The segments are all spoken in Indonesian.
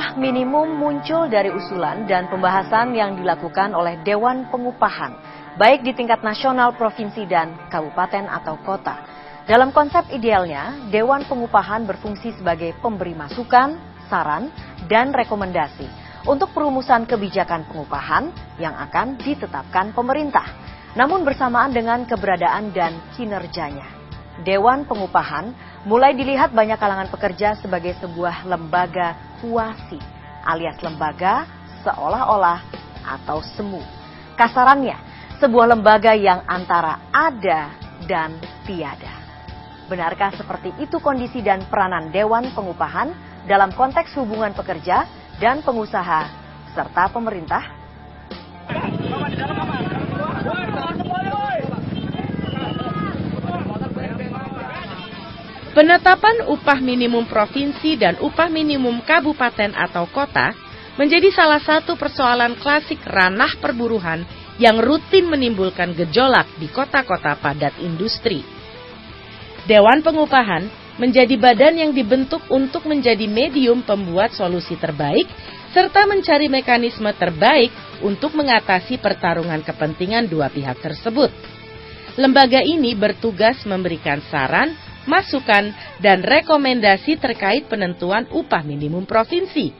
Upah minimum muncul dari usulan dan pembahasan yang dilakukan oleh Dewan Pengupahan, baik di tingkat nasional, provinsi, dan kabupaten atau kota. Dalam konsep idealnya, Dewan Pengupahan berfungsi sebagai pemberi masukan, saran, dan rekomendasi untuk perumusan kebijakan pengupahan yang akan ditetapkan pemerintah, namun bersamaan dengan keberadaan dan kinerjanya. Dewan Pengupahan mulai dilihat banyak kalangan pekerja sebagai sebuah lembaga kuasi, alias lembaga seolah-olah atau semu. Kasarannya, sebuah lembaga yang antara ada dan tiada. Benarkah seperti itu kondisi dan peranan Dewan Pengupahan dalam konteks hubungan pekerja dan pengusaha serta pemerintah? Penetapan upah minimum provinsi dan upah minimum kabupaten atau kota menjadi salah satu persoalan klasik ranah perburuhan yang rutin menimbulkan gejolak di kota-kota padat industri. Dewan Pengupahan menjadi badan yang dibentuk untuk menjadi medium pembuat solusi terbaik serta mencari mekanisme terbaik untuk mengatasi pertarungan kepentingan dua pihak tersebut. Lembaga ini bertugas memberikan saran, masukan, dan rekomendasi terkait penentuan upah minimum provinsi.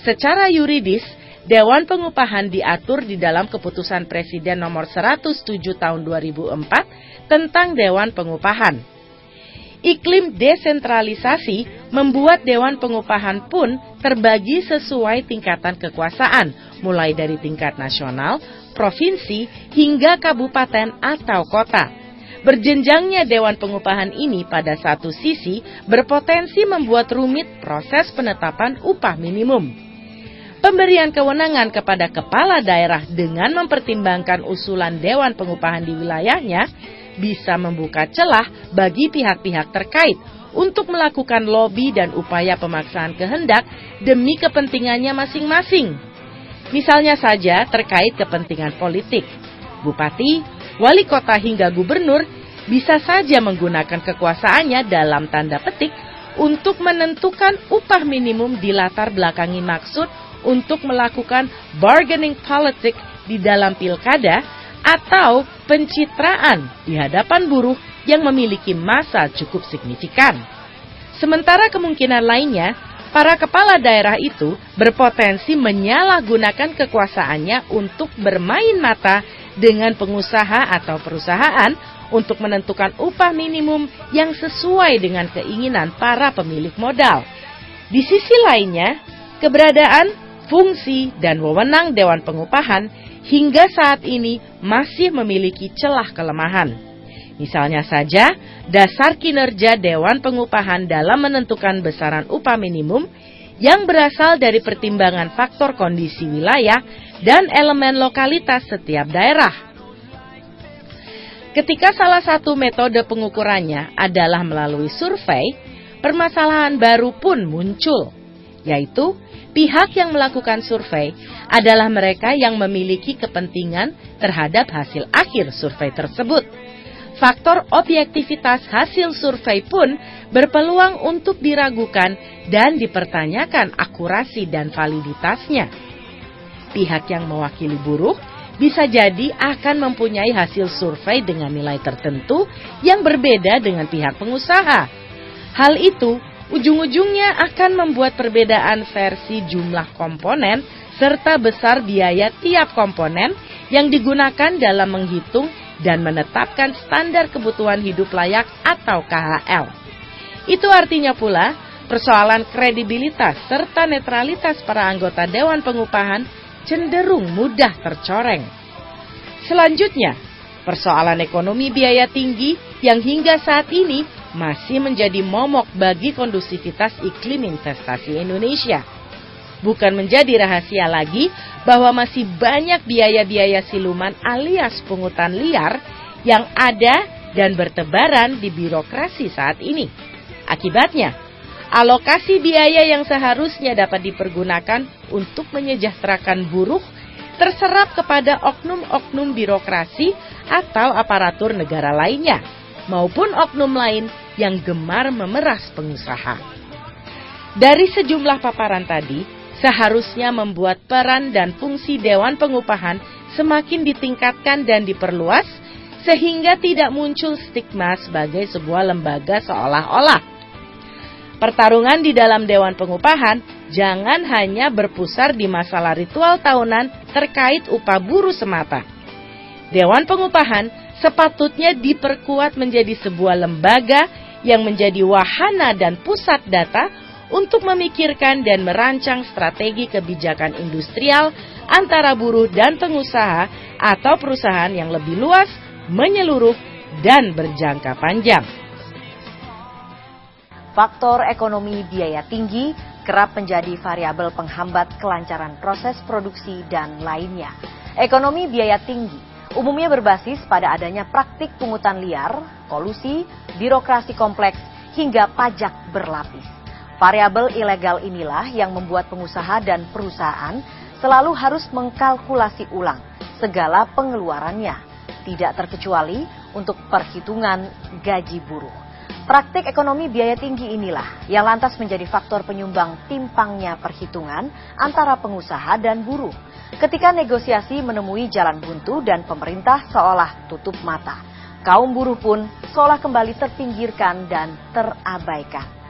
Secara yuridis, Dewan Pengupahan diatur di dalam Keputusan Presiden Nomor 107 Tahun 2004 tentang Dewan Pengupahan. Iklim desentralisasi membuat Dewan Pengupahan pun terbagi sesuai tingkatan kekuasaan, mulai dari tingkat nasional, provinsi, hingga kabupaten atau kota. Berjenjangnya Dewan Pengupahan ini pada satu sisi berpotensi membuat rumit proses penetapan upah minimum. Pemberian kewenangan kepada kepala daerah dengan mempertimbangkan usulan Dewan Pengupahan di wilayahnya bisa membuka celah bagi pihak-pihak terkait untuk melakukan lobi dan upaya pemaksaan kehendak demi kepentingannya masing-masing. Misalnya saja terkait kepentingan politik. Bupati, wali kota hingga gubernur bisa saja menggunakan kekuasaannya dalam tanda petik untuk menentukan upah minimum di latar belakangi maksud untuk melakukan bargaining politik di dalam pilkada atau pencitraan di hadapan buruh yang memiliki massa cukup signifikan. Sementara kemungkinan lainnya, para kepala daerah itu berpotensi menyalahgunakan kekuasaannya untuk bermain mata dengan pengusaha atau perusahaan untuk menentukan upah minimum yang sesuai dengan keinginan para pemilik modal. Di sisi lainnya, keberadaan, fungsi, dan wewenang Dewan Pengupahan hingga saat ini masih memiliki celah kelemahan. Misalnya saja, dasar kinerja Dewan Pengupahan dalam menentukan besaran upah minimum yang berasal dari pertimbangan faktor kondisi wilayah dan elemen lokalitas setiap daerah. Ketika salah satu metode pengukurannya adalah melalui survei, permasalahan baru pun muncul, yaitu pihak yang melakukan survei adalah mereka yang memiliki kepentingan terhadap hasil akhir survei tersebut. Faktor objektivitas hasil survei pun berpeluang untuk diragukan dan dipertanyakan akurasi dan validitasnya. Pihak yang mewakili buruh bisa jadi akan mempunyai hasil survei dengan nilai tertentu yang berbeda dengan pihak pengusaha. Hal itu ujung-ujungnya akan membuat perbedaan versi jumlah komponen serta besar biaya tiap komponen yang digunakan dalam menghitung dan menetapkan standar kebutuhan hidup layak atau KHL. Itu artinya pula persoalan kredibilitas serta netralitas para anggota Dewan Pengupahan cenderung mudah tercoreng. Selanjutnya, persoalan ekonomi biaya tinggi yang hingga saat ini masih menjadi momok bagi kondusivitas iklim investasi Indonesia. Bukan menjadi rahasia lagi bahwa masih banyak biaya-biaya siluman alias pungutan liar yang ada dan bertebaran di birokrasi saat ini. Akibatnya, alokasi biaya yang seharusnya dapat dipergunakan untuk menyejahterakan buruh terserap kepada oknum-oknum birokrasi atau aparatur negara lainnya, maupun oknum lain yang gemar memeras pengusaha. Dari sejumlah paparan tadi, seharusnya membuat peran dan fungsi Dewan Pengupahan semakin ditingkatkan dan diperluas, sehingga tidak muncul stigma sebagai sebuah lembaga seolah-olah. Pertarungan di dalam Dewan Pengupahan jangan hanya berpusar di masalah ritual tahunan terkait upah buruh semata. Dewan Pengupahan sepatutnya diperkuat menjadi sebuah lembaga yang menjadi wahana dan pusat data untuk memikirkan dan merancang strategi kebijakan industrial antara buruh dan pengusaha atau perusahaan yang lebih luas, menyeluruh, dan berjangka panjang. Faktor ekonomi biaya tinggi kerap menjadi variabel penghambat kelancaran proses produksi dan lainnya. Ekonomi biaya tinggi umumnya berbasis pada adanya praktik pungutan liar, kolusi, birokrasi kompleks, hingga pajak berlapis. Variabel ilegal inilah yang membuat pengusaha dan perusahaan selalu harus mengkalkulasi ulang segala pengeluarannya, tidak terkecuali untuk perhitungan gaji buruh. Praktik ekonomi biaya tinggi inilah yang lantas menjadi faktor penyumbang timpangnya perhitungan antara pengusaha dan buruh. Ketika negosiasi menemui jalan buntu dan pemerintah seolah tutup mata, kaum buruh pun seolah kembali terpinggirkan dan terabaikan.